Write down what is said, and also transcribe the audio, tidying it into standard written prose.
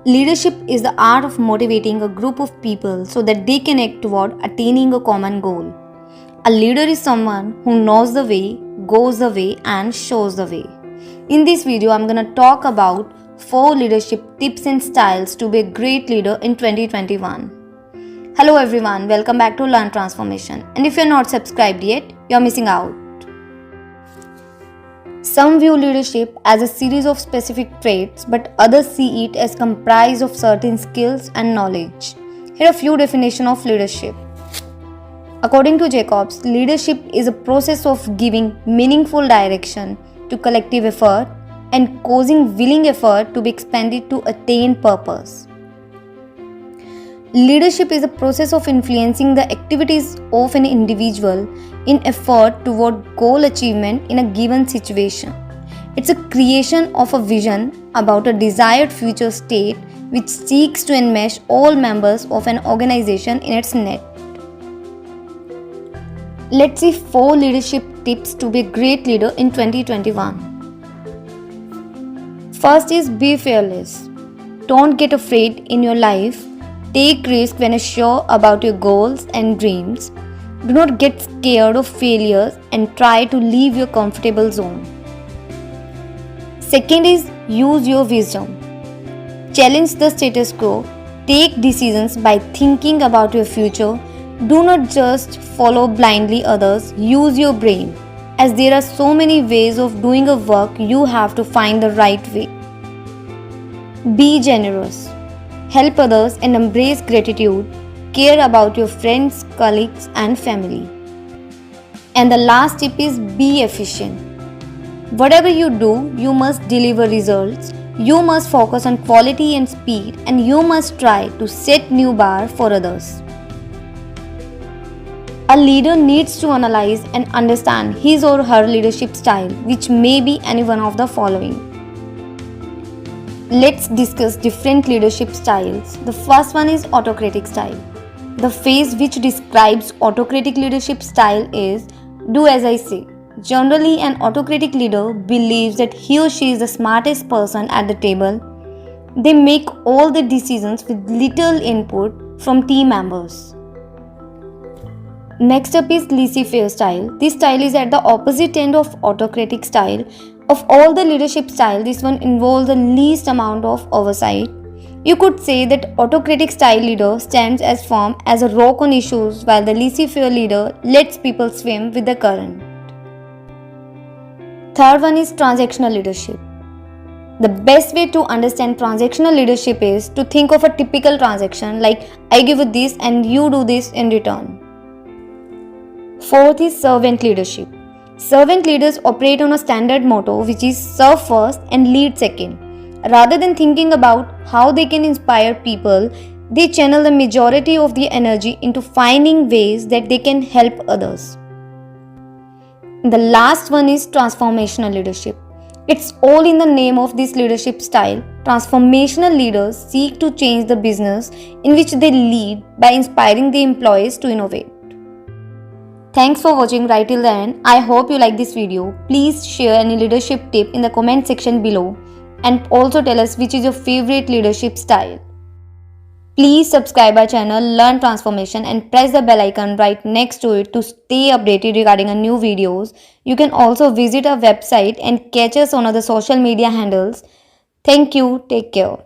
Leadership is the art of motivating a group of people so that they can act toward attaining a common goal. A leader is someone who knows the way, goes the way, and shows the way. In this video, I'm going to talk about 4 leadership tips and styles to be a great leader in 2021. Hello everyone, welcome back to Learn Transformation. And if you're not subscribed yet, you're missing out. Some view leadership as a series of specific traits, but others see it as comprised of certain skills and knowledge. Here are a few definitions of leadership. According to Jacobs, leadership is a process of giving meaningful direction to collective effort and causing willing effort to be expended to attain purpose. Leadership is a process of influencing the activities of an individual in effort toward goal achievement in a given situation. It's a creation of a vision about a desired future state which seeks to enmesh all members of an organization in its net. Let's see 4 leadership tips to be a great leader in 2021. First is be fearless. Don't get afraid in your life. Take risk when you're sure about your goals and dreams. Do not get scared of failures and try to leave your comfortable zone. Second is use your wisdom. Challenge the status quo. Take decisions by thinking about your future. Do not just follow blindly others. Use your brain. As there are so many ways of doing a work, you have to find the right way. Be generous. Help others and embrace gratitude. Care about your friends, colleagues, and family. And the last tip is be efficient. Whatever you do, you must deliver results. You must focus on quality and speed, and you must try to set new bar for others. A leader needs to analyze and understand his or her leadership style, which may be any one of the following. Let's discuss different leadership styles. The first one is autocratic style. The phase which describes autocratic leadership style is do as I say. Generally, an autocratic leader believes that he or she is the smartest person at the table. They make all the decisions with little input from team members. Next up is laissez-faire style. This style is at the opposite end of autocratic style. Of all the leadership style, this one involves the least amount of oversight. You could say that autocratic style leader stands as firm as a rock on issues, while the laissez-faire leader lets people swim with the current. Third one is transactional leadership. The best way to understand transactional leadership is to think of a typical transaction like I give you this and you do this in return. Fourth is servant leadership. Servant leaders operate on a standard motto which is serve first and lead second. Rather than thinking about how they can inspire people, they channel the majority of their energy into finding ways that they can help others. The last one is transformational leadership. It's all in the name of this leadership style. Transformational leaders seek to change the business in which they lead by inspiring the employees to innovate. Thanks for watching right till the end. I hope you like this video. Please share any leadership tip in the comment section below and also tell us which is your favorite leadership style. Please subscribe our channel Learn Transformation and press the bell icon right next to it to stay updated regarding our new videos. You can also visit our website and catch us on other social media handles. Thank you. Take care.